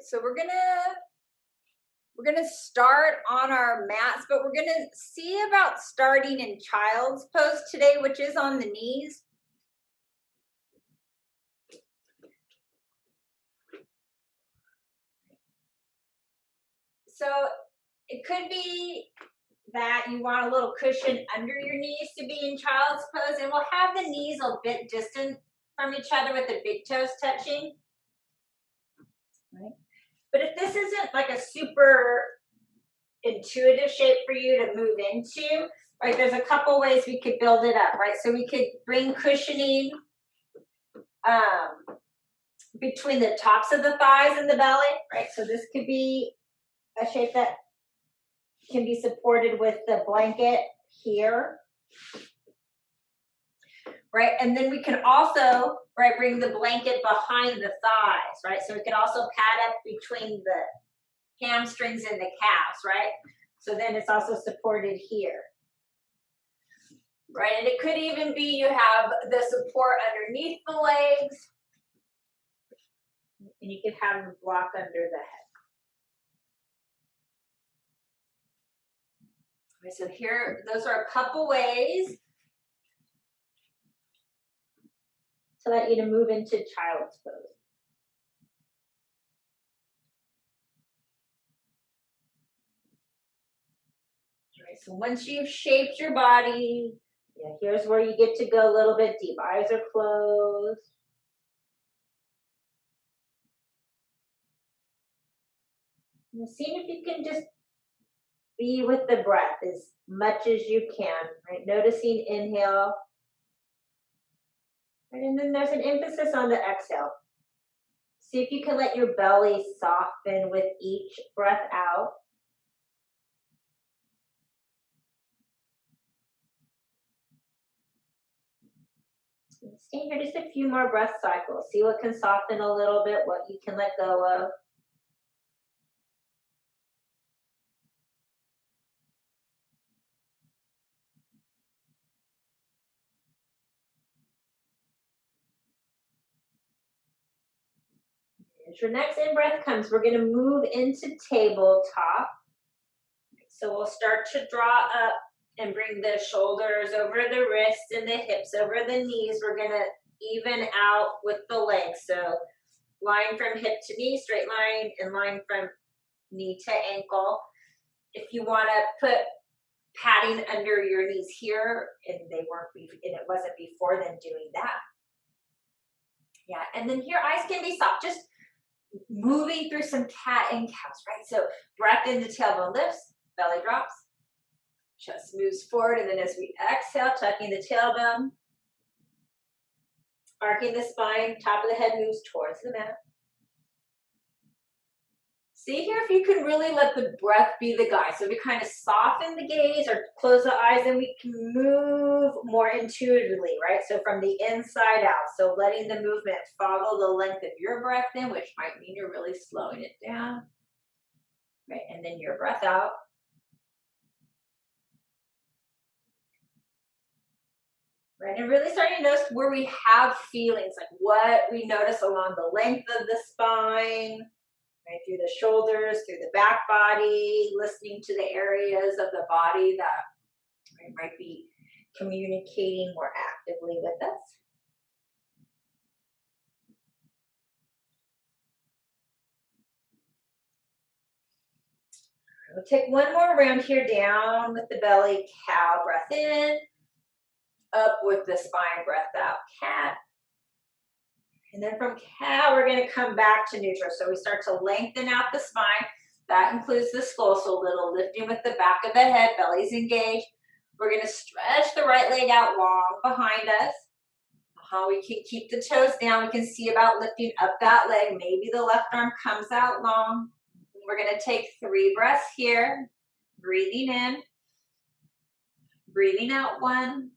So we're gonna start on our mats, but we're gonna see about starting in child's pose today, which is on the knees. So it could be that you want a little cushion under your knees to be in child's pose, and we'll have the knees a bit distant from each other with the big toes touching. Right. But if this isn't like a super intuitive shape for you to move into, right, there's a couple ways we could build it up, right? So we could bring cushioning between the tops of the thighs and the belly, right? So this could be a shape that can be supported with the blanket here, right? And then we can also, right, bring the blanket behind the thighs, right? So we can also pad up between the hamstrings and the calves, right? So then it's also supported here, right? And it could even be you have the support underneath the legs, and you can have them block under the head. Okay, so here, those are a couple ways to let you to move into child's pose. All right, so once you've shaped your body, yeah, here's where you get to go a little bit deep. Eyes are closed. And seeing if you can just be with the breath as much as you can, right? Noticing inhale. Right, and then there's an emphasis on the exhale. See if you can let your belly soften with each breath out. Stay here just a few more breath cycles. See what can soften a little bit, what you can let go of. As your next in-breath comes, we're going to move into tabletop. So we'll start to draw up and bring the shoulders over the wrists and the hips over the knees. We're going to even out with the legs. So line from hip to knee, straight line, and line from knee to ankle. If you want to put padding under your knees here, and it wasn't before, then doing that. Yeah, and then here, eyes can be soft, just moving through some cat and cows, right? So breath in, the tailbone lifts, belly drops, chest moves forward, and then as we exhale, tucking the tailbone, arcing the spine, top of the head moves towards the mat. See here if you can really let the breath be the guide. So we kind of soften the gaze or close the eyes, and we can move more intuitively, right? So from the inside out. So letting the movement follow the length of your breath in, which might mean you're really slowing it down. Right, and then your breath out. Right, and really starting to notice where we have feelings, like what we notice along the length of the spine, right, through the shoulders, through the back body, listening to the areas of the body that might be communicating more actively with us. We'll take one more round here, down with the belly, cow, breath in, up with the spine, breath out, cat. And then from cow, we're going to come back to neutral. So we start to lengthen out the spine. That includes the skull, so a little lifting with the back of the head, belly's engaged. We're going to stretch the right leg out long behind us. We can keep the toes down. We can see about lifting up that leg. Maybe the left arm comes out long. We're going to take 3 breaths here. Breathing in. Breathing out 1.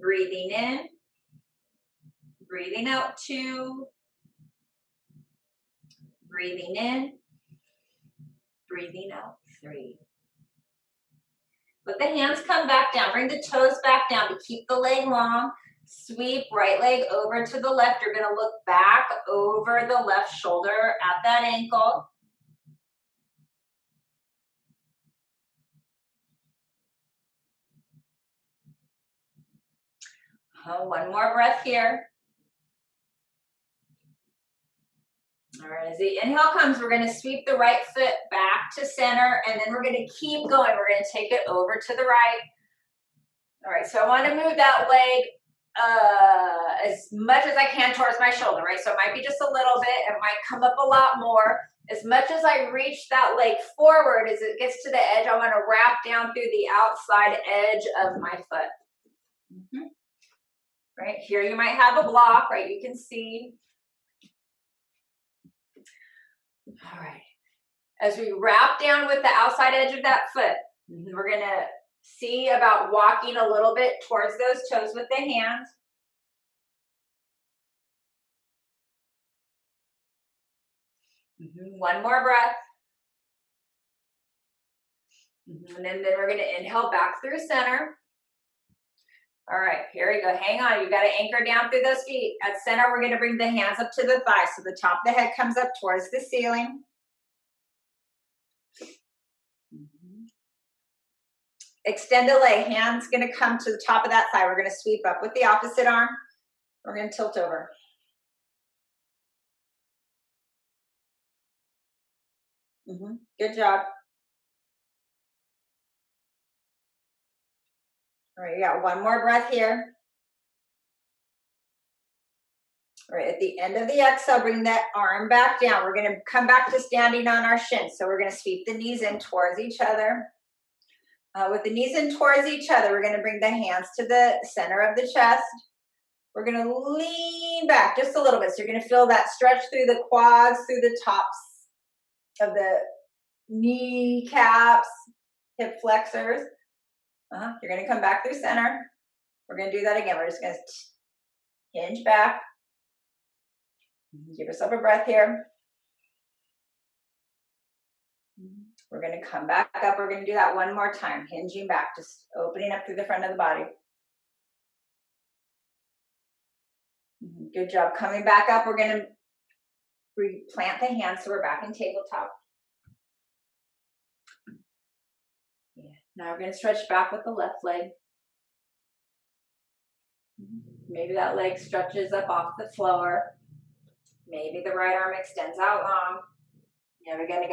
Breathing in. Breathing out 2. Breathing in. Breathing out 3. Let the hands come back down. Bring the toes back down to keep the leg long. Sweep right leg over to the left. You're gonna look back over the left shoulder at that ankle. One more breath here. All right, as the inhale comes, we're gonna sweep the right foot back to center, and then we're gonna keep going. We're gonna take it over to the right. All right, so I wanna move that leg as much as I can towards my shoulder, right? So it might be just a little bit, it might come up a lot more. As much as I reach that leg forward, as it gets to the edge, I wanna wrap down through the outside edge of my foot. Right, here you might have a block, right? You can see. All right, as we wrap down with the outside edge of that foot, we're gonna see about walking a little bit towards those toes with the hands. One more breath. And then we're gonna inhale back through center. All right, here we go. Hang on, you gotta anchor down through those feet. At center, we're gonna bring the hands up to the thighs, so the top of the head comes up towards the ceiling. Extend the leg, hands gonna come to the top of that thigh. We're gonna sweep up with the opposite arm. We're gonna tilt over. Good job. All right, you got one more breath here. All right, at the end of the exhale, bring that arm back down. We're gonna come back to standing on our shins. So we're gonna sweep the knees in towards each other. With the knees in towards each other, we're gonna bring the hands to the center of the chest. We're gonna lean back just a little bit. So you're gonna feel that stretch through the quads, through the tops of the kneecaps, hip flexors. You're gonna come back through center. We're gonna do that again. We're just gonna hinge back. Give yourself a breath here. We're gonna come back up. We're gonna do that one more time. Hinging back, just opening up through the front of the body. Good job. Coming back up, we're gonna replant the hands so we're back in tabletop. Now we're gonna stretch back with the left leg. Maybe that leg stretches up off the floor. Maybe the right arm extends out long. We're gonna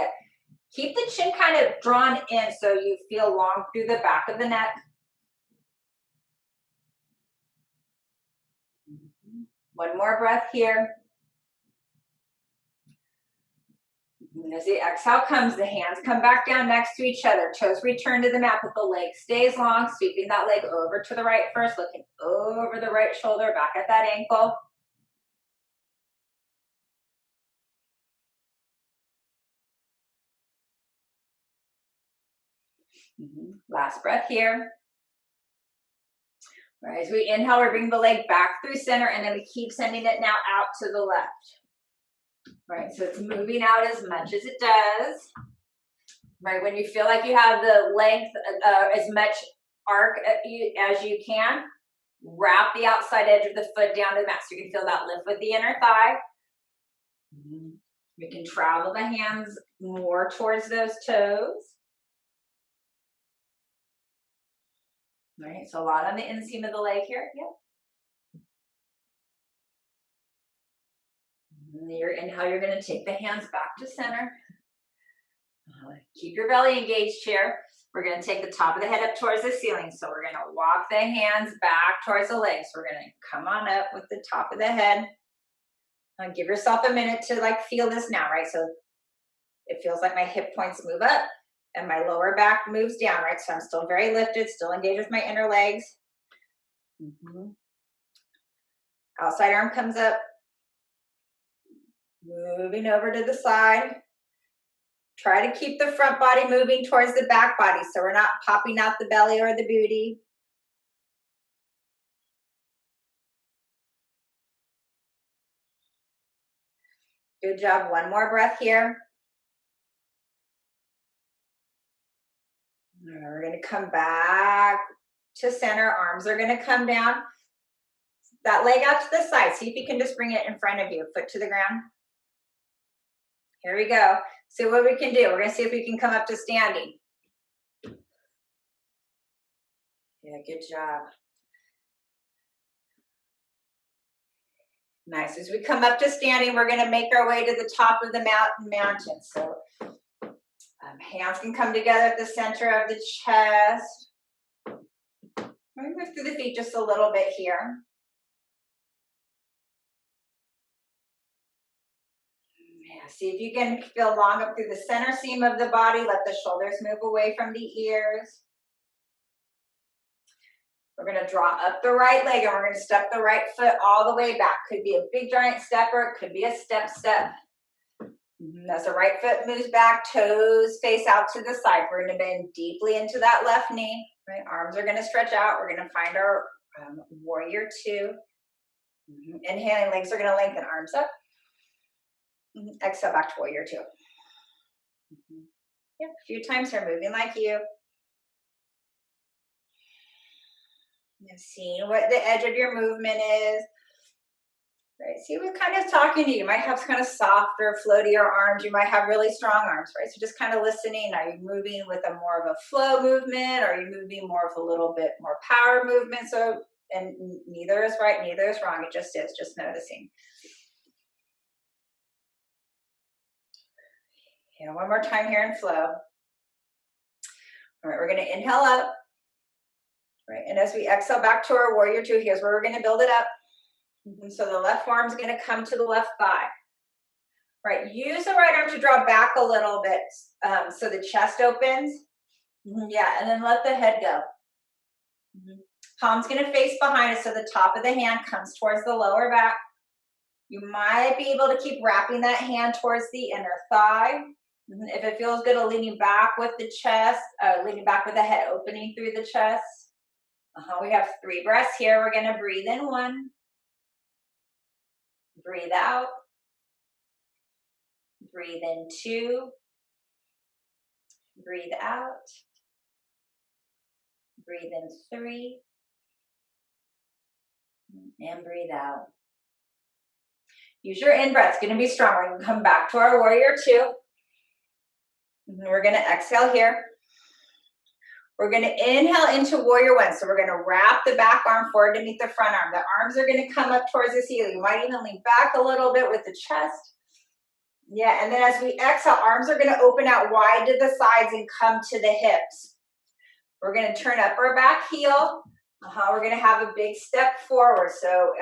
keep the chin kind of drawn in so you feel long through the back of the neck. One more breath here. And as the exhale comes, the hands come back down next to each other. Toes return to the mat, but the leg stays long, sweeping that leg over to the right first, looking over the right shoulder, back at that ankle. Last breath here. All right, as we inhale, we bring the leg back through center, and then we keep sending it now out to the left. Right, so it's moving out as much as it does. Right, when you feel like you have the length, as much arc as you can, wrap the outside edge of the foot down to the mat so you can feel that lift with the inner thigh. We can travel the hands more towards those toes. Right, so a lot on the inseam of the leg here. Your inhale, you're going to take the hands back to center. Keep your belly engaged here. We're going to take the top of the head up towards the ceiling. So we're going to walk the hands back towards the legs. So we're going to come on up with the top of the head. Give yourself a minute to feel this now, right? So it feels like my hip points move up and my lower back moves down, right? So I'm still very lifted, still engaged with my inner legs. Outside arm comes up. Moving over to the side. Try to keep the front body moving towards the back body so we're not popping out the belly or the booty. Good job. One more breath here. We're going to come back to center. Arms are going to come down. that leg out to the side. See if you can just bring it in front of you, foot to the ground. Here we go. See what we can do. We're going to see if we can come up to standing. Yeah, good job. Nice. As we come up to standing, we're going to make our way to the top of the mountain. So hands can come together at the center of the chest. We're going to move through the feet just a little bit here. Yeah, see if you can feel long up through the center seam of the body. Let the shoulders move away from the ears. We're going to draw up the right leg and we're going to step the right foot all the way back. Could be a big giant step or it could be a step. As the right foot moves back, toes face out to the side. We're going to bend deeply into that left knee. Right? Arms are going to stretch out. We're going to find our warrior two. Inhaling, legs are going to lengthen, arms up. Exhale back to warrior two. Yeah, a few times here, moving like you. Seeing what the edge of your movement is. Right, see what's kind of talking to you. You might have kind of softer, floatier arms. You might have really strong arms, right? So just kind of listening. Are you moving with a more of a flow movement? Are you moving more of a little bit more power movement? So, and neither is right, neither is wrong. It just is, just noticing. Yeah, one more time here in flow. All right, we're going to inhale up. Right, and as we exhale back to our warrior two, here's where we're going to build it up. So the left forearm is going to come to the left thigh. Right, use the right arm to draw back a little bit so the chest opens. Yeah, and then let the head go. Palm's going to face behind us so the top of the hand comes towards the lower back. You might be able to keep wrapping that hand towards the inner thigh. If it feels good, leaning back with the chest, leaning back with the head opening through the chest. We have 3 breaths here. We're going to breathe in 1. Breathe out. Breathe in 2. Breathe out. Breathe in 3. And breathe out. Use your in-breath. It's going to be strong. We're going to come back to our warrior two. We're going to exhale here. We're going to inhale into warrior one. So we're going to wrap the back arm forward to meet the front arm. The arms are going to come up towards the ceiling. You might even lean back a little bit with the chest. Yeah, and then as we exhale, arms are going to open out wide to the sides and come to the hips. We're going to turn up our back heel. We're going to have a big step forward. So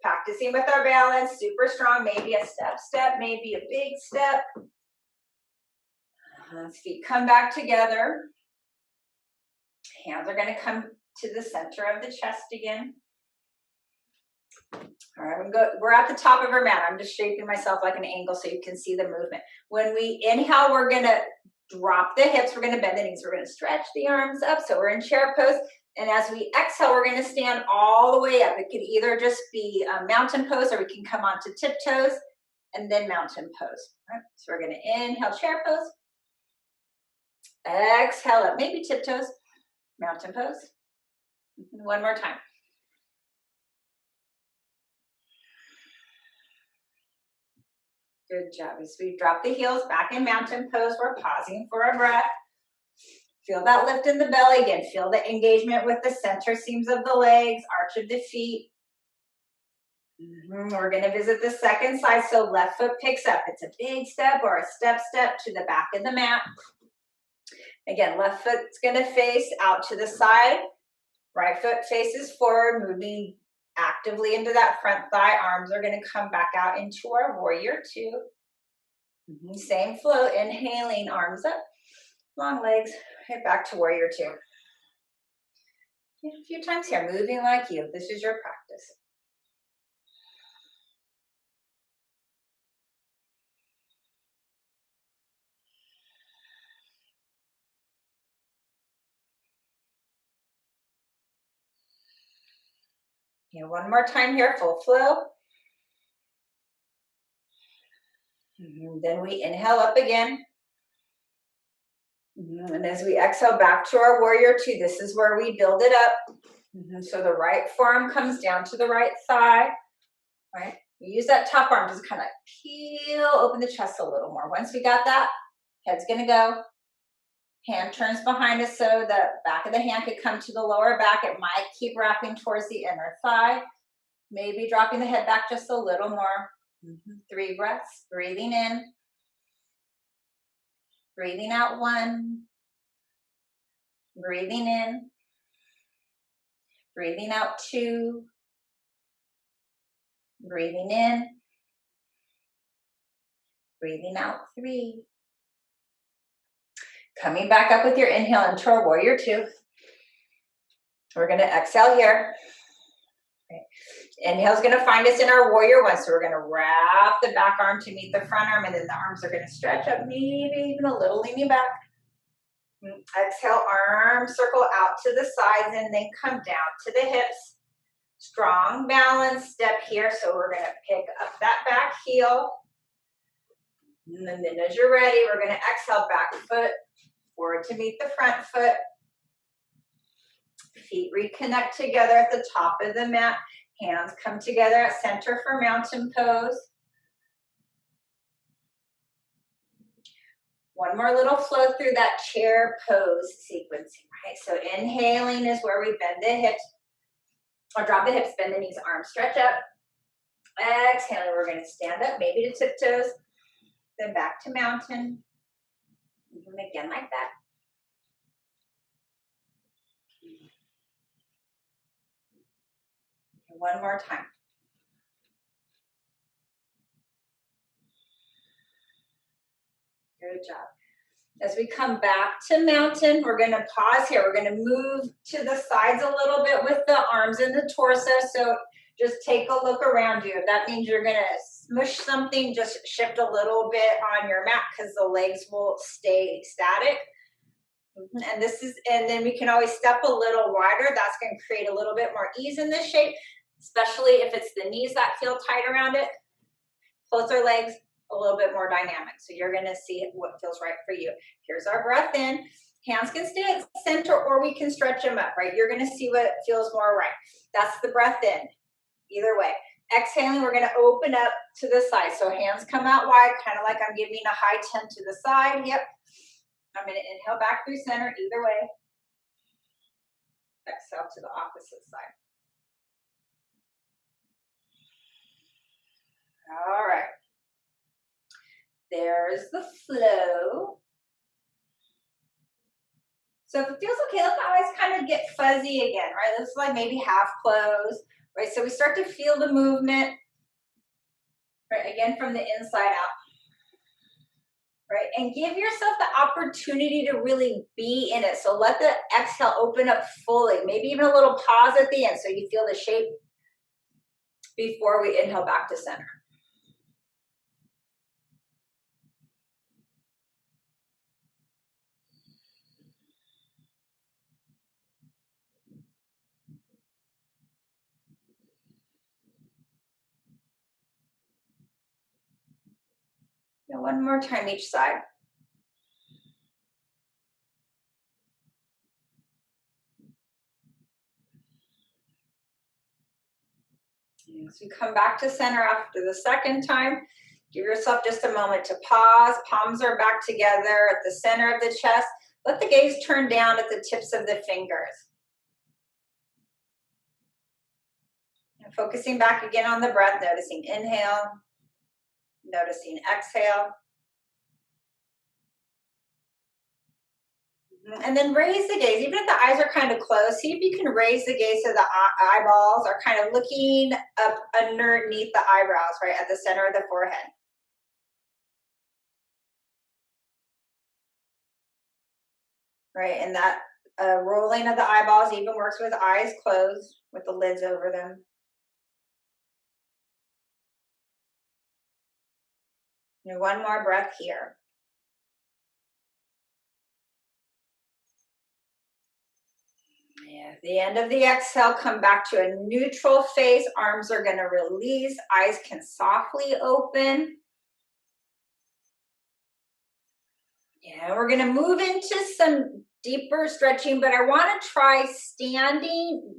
practicing with our balance, super strong. Maybe a step, maybe a big step. Feet come back together. Hands are going to come to the center of the chest again. All right, we're at the top of our mat. I'm just shaping myself like an angle so you can see the movement. When we inhale, we're going to drop the hips. We're going to bend the knees. We're going to stretch the arms up. So we're in chair pose. And as we exhale, we're going to stand all the way up. It could either just be a mountain pose or we can come onto tiptoes and then mountain pose. All right, so we're going to inhale, chair pose. Exhale up, maybe tiptoes, mountain pose. One more time. Good job. As we drop the heels back in mountain pose, we're pausing for a breath. Feel that lift in the belly again. Feel the engagement with the center seams of the legs, arch of the feet. We're going to visit the second side. So left foot picks up. It's a big step or a step to the back of the mat. Again, left foot's going to face out to the side. Right foot faces forward, moving actively into that front thigh. Arms are going to come back out into our warrior two. Same flow, inhaling, arms up, long legs, head back to warrior two. A few times here, moving like you. This is your practice. One more time here, full flow. Then we inhale up again. And as we exhale back to our warrior two, this is where we build it up. So the right forearm comes down to the right thigh, right? We use that top arm to kind of peel open the chest a little more. Once we got that, head's gonna go. Hand turns behind us so the back of the hand could come to the lower back. It might keep wrapping towards the inner thigh. Maybe dropping the head back just a little more. 3 breaths, breathing in. Breathing out 1. Breathing in. Breathing out 2. Breathing in. Breathing out 3. Coming back up with your inhale into our warrior 2. We're going to exhale here. Inhale is going to find us in our warrior 1. So we're going to wrap the back arm to meet the front arm, and then the arms are going to stretch up, maybe even a little leaning back. Exhale, arms circle out to the sides and then come down to the hips. Strong balance step here. So we're going to pick up that back heel. And then as you're ready, we're going to exhale, back foot forward to meet the front foot. Feet reconnect together at the top of the mat. Hands come together at center for mountain pose. One more little flow through that chair pose sequencing, right? So inhaling is where we bend the hips, or drop the hips, bend the knees, arms stretch up. Exhaling, we're going to stand up, maybe to tiptoes, then back to mountain. And again like that. One more time. Good job. As we come back to mountain, we're going to pause here. We're going to move to the sides a little bit with the arms and the torso. So just take a look around you. If that means you're going to smush something, just shift a little bit on your mat because the legs will stay static. And then we can always step a little wider. That's going to create a little bit more ease in this shape, especially if it's the knees that feel tight around it. Closer legs, a little bit more dynamic. So you're going to see what feels right for you. Here's our breath in. Hands can stay at center or we can stretch them up, right? You're going to see what feels more right. That's the breath in. Either way. Exhaling, we're going to open up to the side. So hands come out wide, kind of like I'm giving a high 10 to the side. Yep. I'm going to inhale back through center either way. Exhale to the opposite side. All right. There's the flow. So if it feels okay, look how eyes kind of get fuzzy again, right? This is like maybe half closed, right? So we start to feel the movement, right? Again, from the inside out, right? And give yourself the opportunity to really be in it. So let the exhale open up fully, maybe even a little pause at the end so you feel the shape before we inhale back to center. Now one more time each side. As you come back to center after the second time, give yourself just a moment to pause. Palms are back together at the center of the chest. Let the gaze turn down at the tips of the fingers. And focusing back again on the breath, noticing inhale, noticing exhale. And then raise the gaze. Even if the eyes are kind of closed, see if you can raise the gaze so the eyeballs are kind of looking up underneath the eyebrows, right at the center of the forehead. Right, and that rolling of the eyeballs even works with eyes closed, with the lids over them. And one more breath here. At the end of the exhale, come back to a neutral face. Arms are going to release. Eyes can softly open. Yeah, we're going to move into some deeper stretching, but I want to try standing,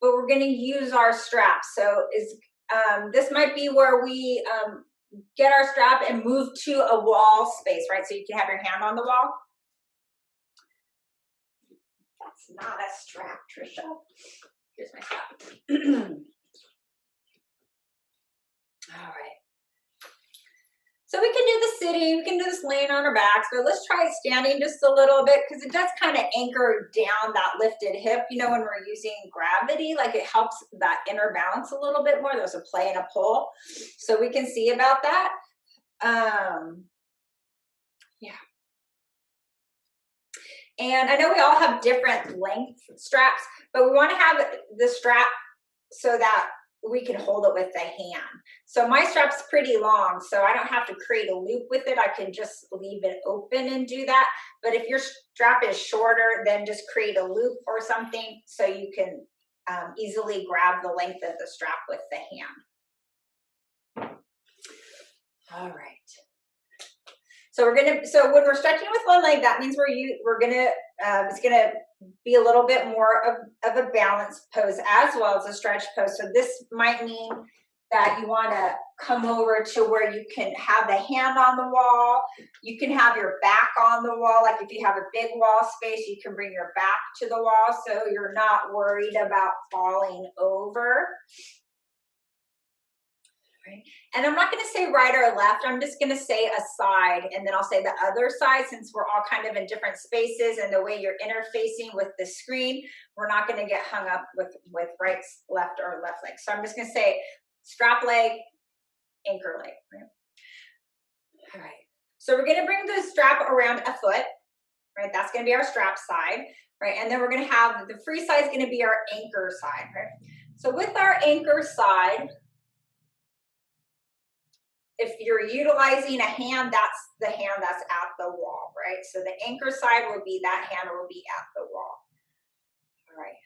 but we're going to use our strap. So this might be where we get our strap and move to a wall space, right? So you can have your hand on the wall. That's not a strap, Tricia. Here's my strap. All right. So we can do the sitting, we can do this laying on our backs, but let's try standing just a little bit because it does kind of anchor down that lifted hip. You know, when we're using gravity, like it helps that inner balance a little bit more. There's a play and a pull. So we can see about that. Yeah. And I know we all have different length straps, but we want to have the strap so that we can hold it with the hand. So my strap's pretty long, so I don't have to create a loop with it. I can just leave it open and do that. But if your strap is shorter, then just create a loop or something so you can easily grab the length of the strap with the hand. All right. So so when we're stretching with one leg, that means it's gonna be a little bit more of a balanced pose as well as a stretch pose. So this might mean that you want to come over to where you can have the hand on the wall. You can have your back on the wall. Like if you have a big wall space, you can bring your back to the wall so you're not worried about falling over. Right. And I'm not going to say right or left. I'm just going to say a side, and then I'll say the other side since we're all kind of in different spaces and the way you're interfacing with the screen, we're not going to get hung up with right, left, or left leg. So I'm just going to say strap leg, anchor leg. Right? All right. So we're going to bring the strap around a foot. Right. That's going to be our strap side. Right. And then we're going to have the free side is going to be our anchor side. Right. So with our anchor side, if you're utilizing a hand, that's the hand that's at the wall, right? So the anchor side will be that hand will be at the wall. All right.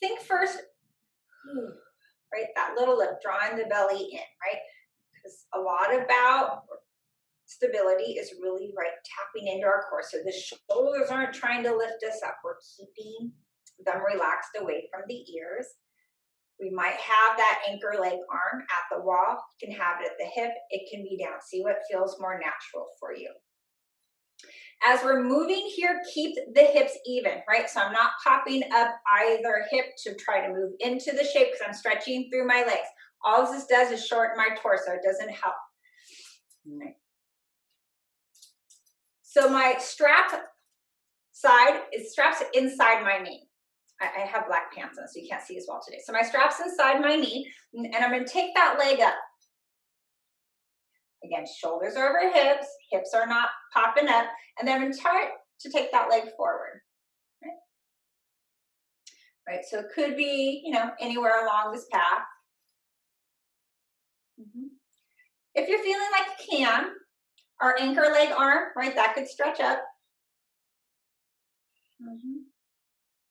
Think first, right? That little lip, drawing the belly in, right? Because a lot about stability is really, right, tapping into our core. So the shoulders aren't trying to lift us up. We're keeping them relaxed away from the ears. We might have that anchor leg arm at the wall. You can have it at the hip. It can be down. See what feels more natural for you. As we're moving here, keep the hips even, right? So I'm not popping up either hip to try to move into the shape because I'm stretching through my legs. All this does is shorten my torso. It doesn't help. Right. So my strap side is straps inside my knee. I have black pants on, so you can't see as well today. So my strap's inside my knee, and I'm going to take that leg up. Again, shoulders over hips, hips are not popping up, and then I'm going to try to take that leg forward. Right, so it could be, you know, anywhere along this path. If you're feeling like you can, our anchor leg arm, right, that could stretch up.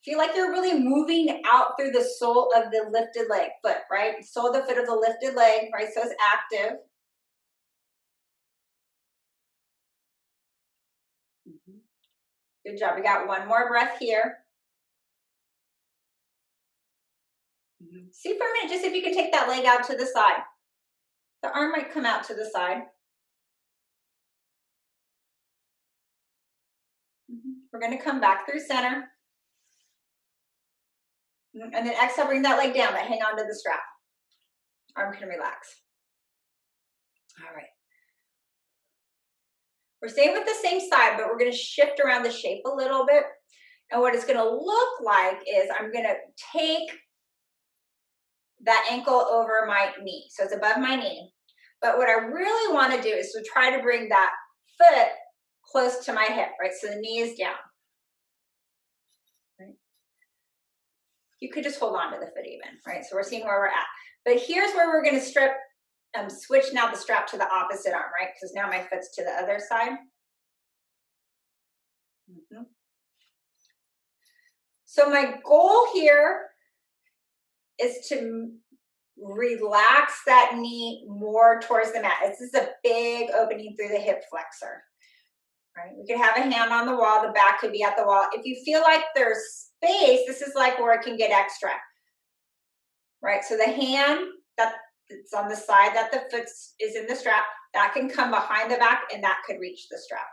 Feel like you're really moving out through the sole of the lifted leg, foot, right? Sole of the foot of the lifted leg, right? So it's active. Good job. We got one more breath here. See for a minute, just if you can take that leg out to the side. The arm might come out to the side. We're going to come back through center. And then exhale, bring that leg down, but hang on to the strap. Arm can relax. All right. We're staying with the same side, but we're going to shift around the shape a little bit. And what it's going to look like is I'm going to take that ankle over my knee. So it's above my knee. But what I really want to do is to try to bring that foot close to my hip, right? So the knee is down. Right? You could just hold on to the foot even, right? So we're seeing where we're at. But here's where we're going to switch now the strap to the opposite arm, right? Because now my foot's to the other side. So my goal here is to relax that knee more towards the mat. This is a big opening through the hip flexor. right? We could have a hand on the wall. The back could be at the wall. If you feel like there's space, this is like where it can get extra, right? So the hand that's on the side that the foot is in the strap, that can come behind the back and that could reach the strap,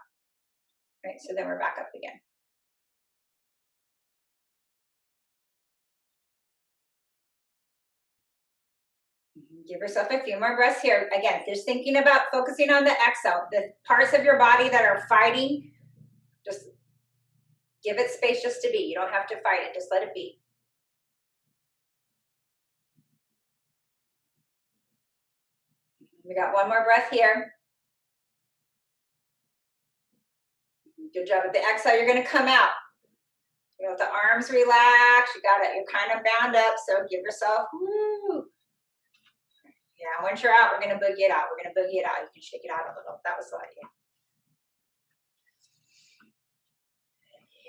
right? So then we're back up again. Give yourself a few more breaths here. Again, just thinking about focusing on the exhale, the parts of your body that are fighting, just give it space just to be. You don't have to fight it, just let it be. We got one more breath here. Good job. With the exhale, you're going to come out. You know, the arms relax. You got it. You're kind of bound up. So give yourself, woo. Yeah, once you're out, we're going to boogie it out. We're going to boogie it out. You can shake it out a little. That was the idea.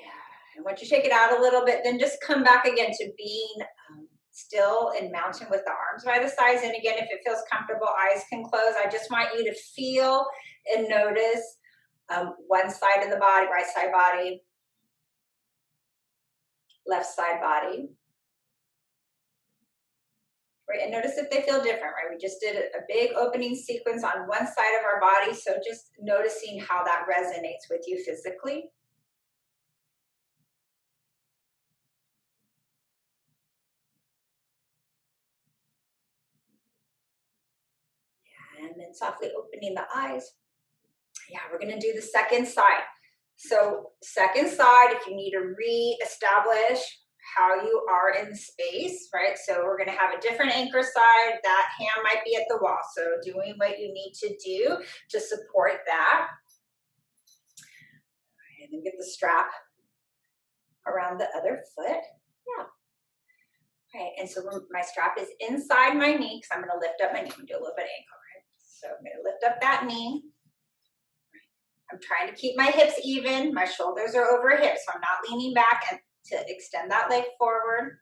Yeah. And once you shake it out a little bit, then just come back again to being still in mountain with the arms by the sides. And again, if it feels comfortable, eyes can close. I just want you to feel and notice one side of the body, right side body, left side body. Right, and notice if they feel different, right? We just did a big opening sequence on one side of our body, so just noticing how that resonates with you physically. Yeah, and then softly opening the eyes. Yeah, we're gonna do the second side. So second side, if you need to re-establish how you are in space, right? So we're gonna have a different anchor side. That hand might be at the wall. So doing what you need to do to support that. And then get the strap around the other foot. Yeah. Okay, and so my strap is inside my knee because I'm gonna lift up my knee and do a little bit of ankle, right? So I'm gonna lift up that knee. I'm trying to keep my hips even. My shoulders are over hips, so I'm not leaning back and to extend that leg forward,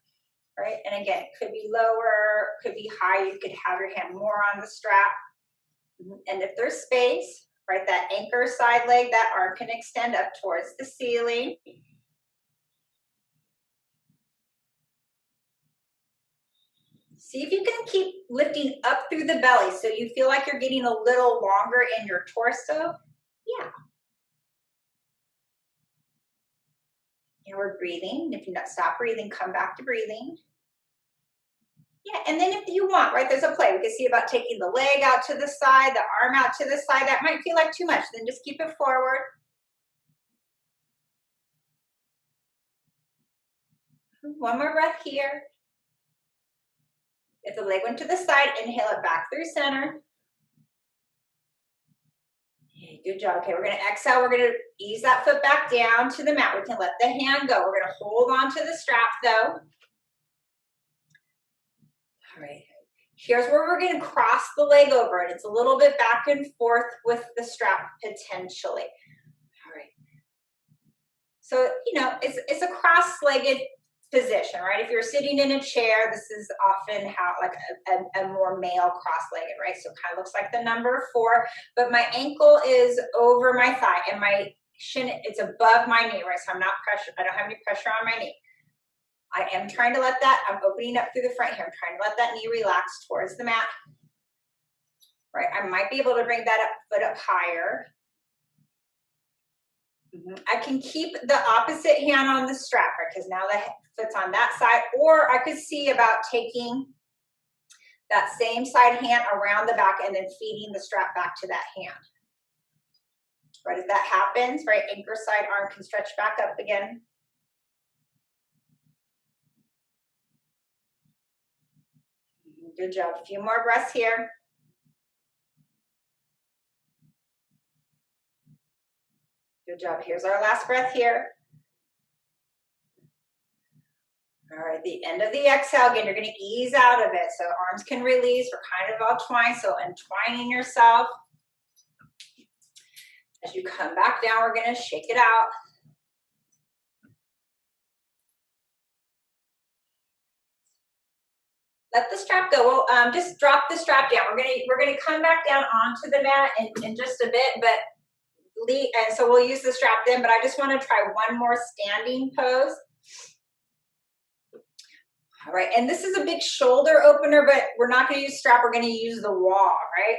right? And again, it could be lower, could be high. You could have your hand more on the strap. And if there's space, right, that anchor side leg, that arm can extend up towards the ceiling. See if you can keep lifting up through the belly so you feel like you're getting a little longer in your torso. Yeah. And we're breathing. If you stop breathing, come back to breathing. Yeah, and then if you want, right, there's a play. We can see about taking the leg out to the side, the arm out to the side. That might feel like too much. Then just keep it forward. One more breath here. If the leg went to the side, inhale it back through center. Okay, good job. Okay, we're going to exhale. We're going to ease that foot back down to the mat. We can let the hand go. We're going to hold on to the strap though. All right. Here's where we're going to cross the leg over it. It's a little bit back and forth with the strap potentially. All right. So, you know, it's a cross-legged position, right? If you're sitting in a chair, this is often how like a more male cross-legged, right? So it kind of looks like the number 4, but my ankle is over my thigh and my shin, it's above my knee, right? So I'm not pressure, I don't have any pressure on my knee. I am trying to let that, I'm opening up through the front here. I'm trying to let that knee relax towards the mat, right? I might be able to bring that foot up higher. I can keep the opposite hand on the strap, right? Because now the foot's on that side, or I could see about taking that same side hand around the back and then feeding the strap back to that hand. Right, if that happens, right, anchor side arm can stretch back up again. Good job. A few more breaths here. Good job. Here's our last breath here. All right, the end of the exhale, again, you're going to ease out of it. So arms can release. We're kind of all twined, so entwining yourself. As you come back down, we're going to shake it out. Let the strap go. Well, just drop the strap down. We're gonna come back down onto the mat in just a bit, but and so we'll use the strap then, but I just want to try one more standing pose. All right, and this is a big shoulder opener, but we're not going to use strap, we're going to use the wall, right?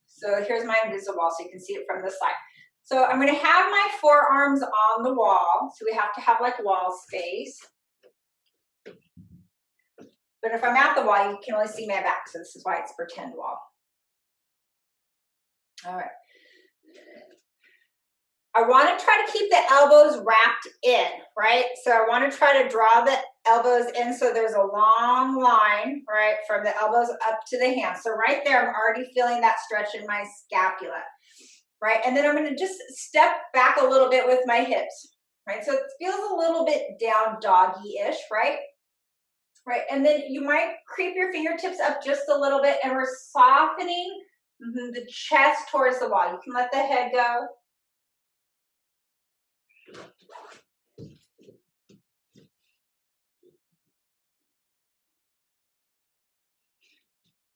So here's my invisible wall so you can see it from the side. So I'm going to have my forearms on the wall, so we have to have like wall space. But if I'm at the wall, you can only see my back, so this is why it's pretend wall. All right. I want to try to keep the elbows wrapped in, right? So I want to try to draw the elbows in so there's a long line, right, from the elbows up to the hands. So right there, I'm already feeling that stretch in my scapula, right? And then I'm going to just step back a little bit with my hips, right? So it feels a little bit down doggy-ish, right? Right, and then you might creep your fingertips up just a little bit, and we're softening the chest towards the wall. You can let the head go.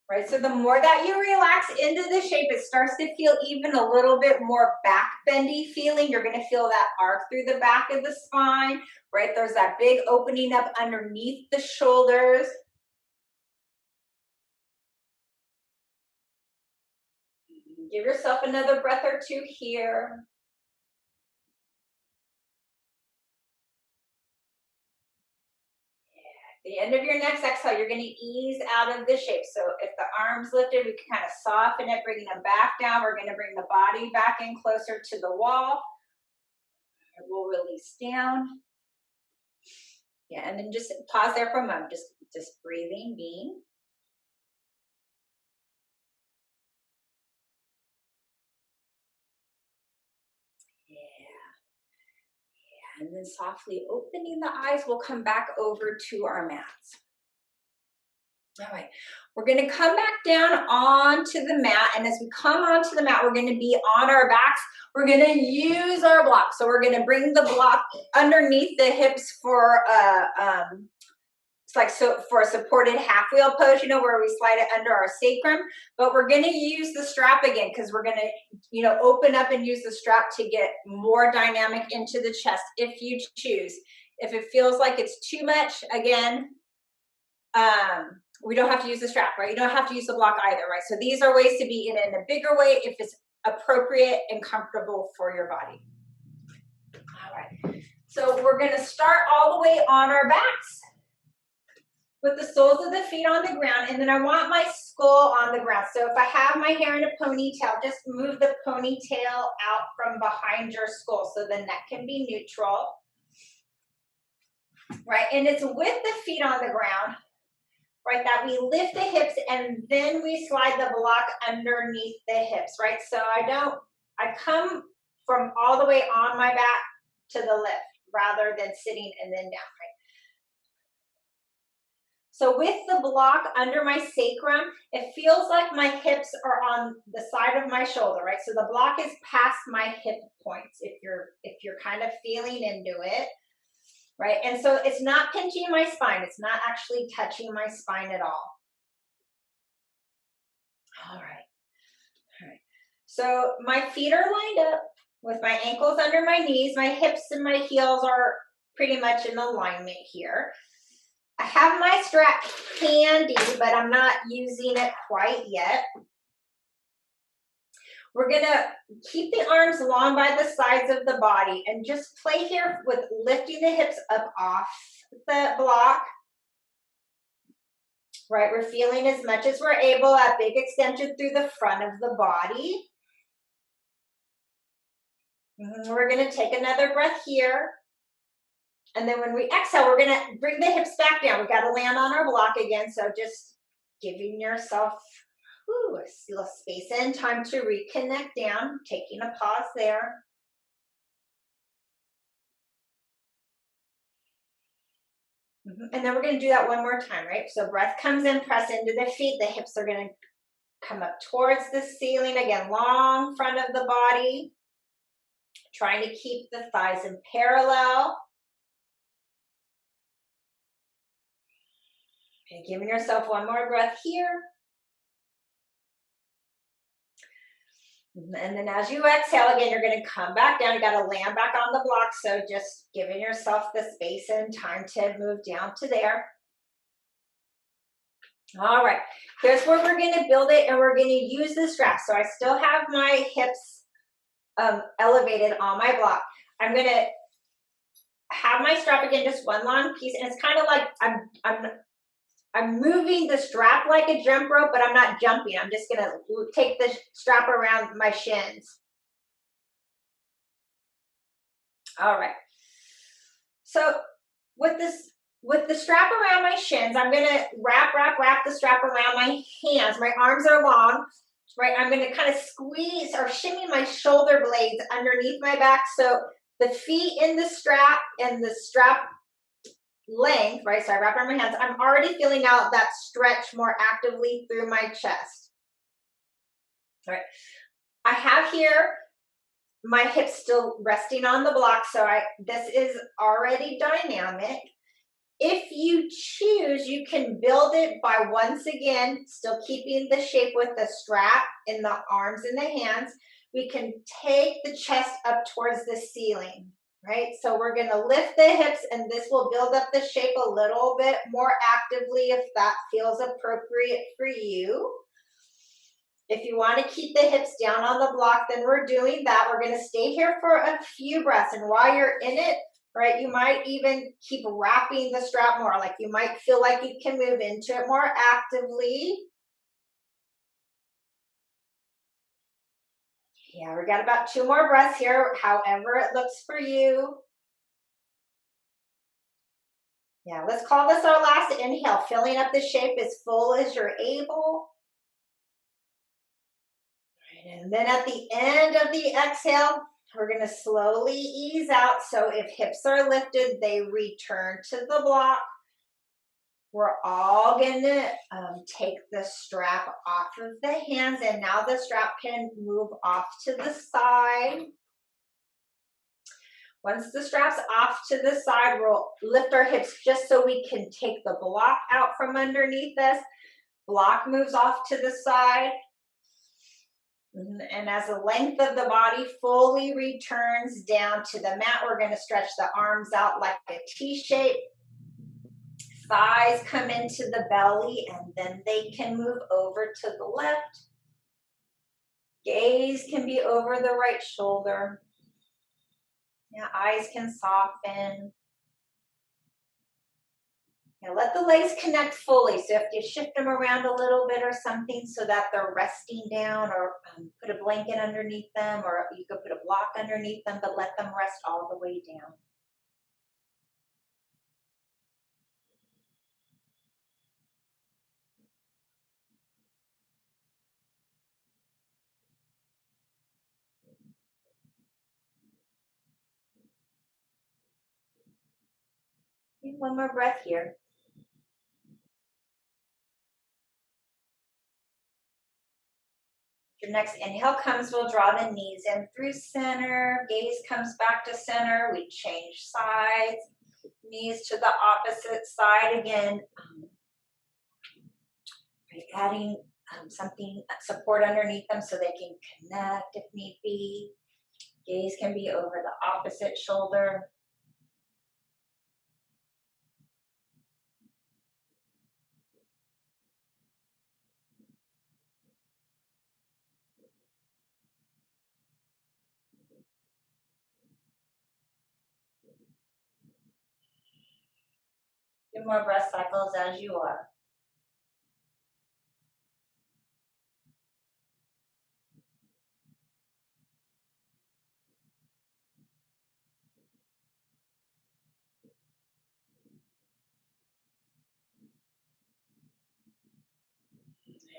Right, so the more that you relax into the shape, it starts to feel even a little bit more back bendy feeling. You're going to feel that arc through the back of the spine, right? There's that big opening up underneath the shoulders. Give yourself another breath or two here. The end of your next exhale, you're going to ease out of the shape. So if the arms lifted, we can kind of soften it, bringing them back down. We're going to bring the body back in closer to the wall. We'll release down. Yeah, and then just pause there for a moment. Just breathing, being. And then softly opening the eyes, we'll come back over to our mats. All right, we're going to come back down onto the mat, and as we come onto the mat, we're going to be on our backs. We're going to use our block. So we're going to bring the block underneath the hips for it's like so for a supported half wheel pose, you know, where we slide it under our sacrum. But we're going to use the strap again because we're going to, you know, open up and use the strap to get more dynamic into the chest if you choose. If it feels like it's too much, again, we don't have to use the strap, right? You don't have to use the block either, right? So these are ways to be in a bigger way if it's appropriate and comfortable for your body. All right. So we're going to start all the way on our backs with the soles of the feet on the ground, and then I want my skull on the ground. So if I have my hair in a ponytail, just move the ponytail out from behind your skull so the neck can be neutral, right? And it's with the feet on the ground, right, that we lift the hips and then we slide the block underneath the hips, right? So I come from all the way on my back to the lift rather than sitting and then down, right? So with the block under my sacrum, it feels like my hips are on the side of my shoulder, right? So the block is past my hip points if you're kind of feeling into it, right? And so it's not pinching my spine. It's not actually touching my spine at all. All right. All right. So my feet are lined up with my ankles under my knees. My hips and my heels are pretty much in alignment here. I have my strap handy, but I'm not using it quite yet. We're gonna keep the arms long by the sides of the body and just play here with lifting the hips up off the block. Right, we're feeling as much as we're able, that big extension through the front of the body. We're gonna take another breath here. And then when we exhale, we're going to bring the hips back down. We've got to land on our block again. So just giving yourself a little space and time to reconnect down, taking a pause there. And then we're going to do that one more time, right? So breath comes in, press into the feet. The hips are going to come up towards the ceiling. Again, long front of the body. Trying to keep the thighs in parallel. Okay, giving yourself one more breath here. And then as you exhale again, you're going to come back down. You got to land back on the block. So just giving yourself the space and time to move down to there. All right, here's where we're going to build it, and we're going to use the strap. So I still have my hips elevated on my block. I'm going to have my strap again, just one long piece, and it's kind of like I'm moving the strap like a jump rope, but I'm not jumping. I'm just going to take the strap around my shins. All right. So with the strap around my shins, I'm going to wrap the strap around my hands. My arms are long, right? I'm going to kind of squeeze or shimmy my shoulder blades underneath my back. So the feet in the strap and the strap length, right? So I wrap around my hands. I'm already feeling out that stretch more actively through my chest. All right. I have here my hips still resting on the block. So this is already dynamic. If you choose, you can build it by once again, still keeping the shape with the strap in the arms and the hands. We can take the chest up towards the ceiling, right? So we're going to lift the hips, and this will build up the shape a little bit more actively if that feels appropriate for you. If you want to keep the hips down on the block, then we're doing that. We're going to stay here for a few breaths, and while you're in it, right, you might even keep wrapping the strap more. Like you might feel like you can move into it more actively. Yeah, we got about 2 more breaths here, however it looks for you. Yeah, let's call this our last inhale, filling up the shape as full as you're able. Right, and then at the end of the exhale, we're going to slowly ease out. So if hips are lifted, they return to the block. We're all going to take the strap off of the hands, and now the strap can move off to the side. Once the strap's off to the side, we'll lift our hips just so we can take the block out from underneath us. Block moves off to the side. And as the length of the body fully returns down to the mat, we're going to stretch the arms out like a T shape. Thighs come into the belly, and then they can move over to the left. Gaze can be over the right shoulder. Yeah, eyes can soften. Now let the legs connect fully. So if you shift them around a little bit or something so that they're resting down, or put a blanket underneath them, or you could put a block underneath them, but let them rest all the way down. And one more breath here. Your next inhale comes, we'll draw the knees in through center. Gaze comes back to center. We change sides. Knees to the opposite side again. Adding something, support underneath them so they can connect if need be. Gaze can be over the opposite shoulder. Few more breath cycles as you are.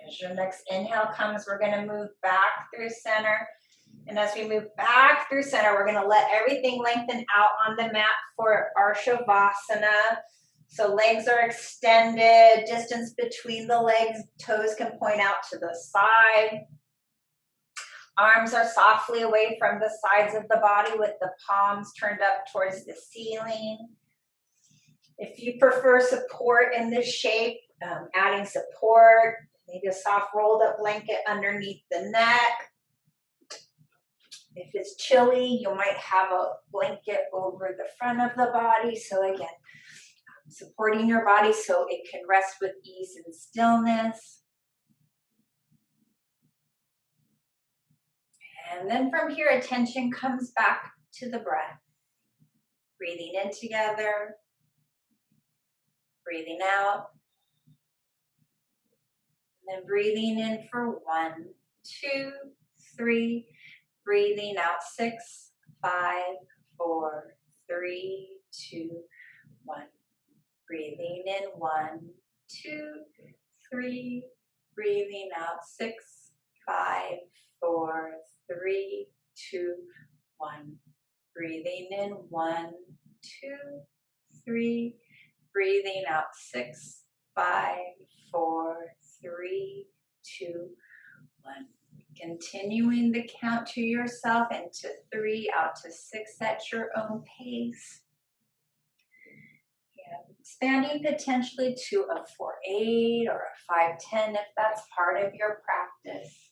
As your next inhale comes, we're going to move back through center. And as we move back through center, we're going to let everything lengthen out on the mat for our Shavasana. So legs are extended, distance between the legs, toes can point out to the side. Arms are softly away from the sides of the body with the palms turned up towards the ceiling. If you prefer support in this shape, adding support, maybe a soft rolled up blanket underneath the neck. If it's chilly, you might have a blanket over the front of the body. So again, supporting your body so it can rest with ease and stillness. And then from here, attention comes back to the breath. Breathing in together, breathing out, and then breathing in for 1, 2, 3, breathing out 6, 5, 4, 3, 2, 1. Breathing in 1, 2, 3, breathing out 6, 5, 4, 3, 2, 1. Breathing in 1, 2, 3, breathing out 6, 5, 4, 3, 2, 1. Continuing the count to yourself and to 3, out to 6 at your own pace. Expanding potentially to a 4-8 or a 5-10 if that's part of your practice.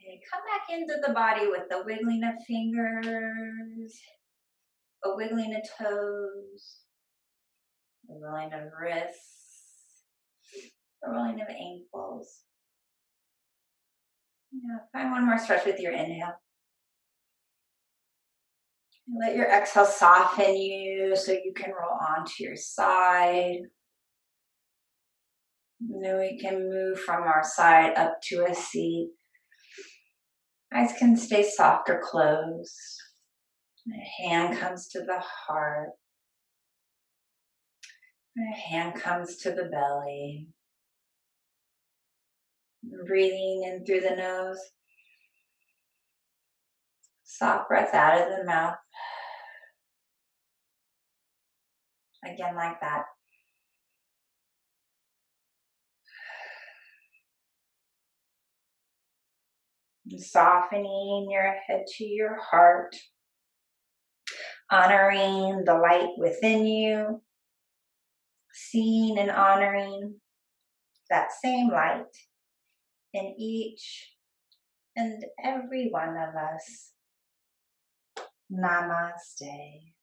Okay, come back into the body with the wiggling of fingers, a wiggling of toes, a rolling of wrists, a rolling of ankles. Yeah, find one more stretch with your inhale. Let your exhale soften you so you can roll onto your side. And then we can move from our side up to a seat. Eyes can stay soft or closed. A hand comes to the heart. And a hand comes to the belly. Breathing in through the nose. Soft breath out of the mouth. Again, like that. And softening your head to your heart. Honoring the light within you. Seeing and honoring that same light in each and every one of us. Namaste.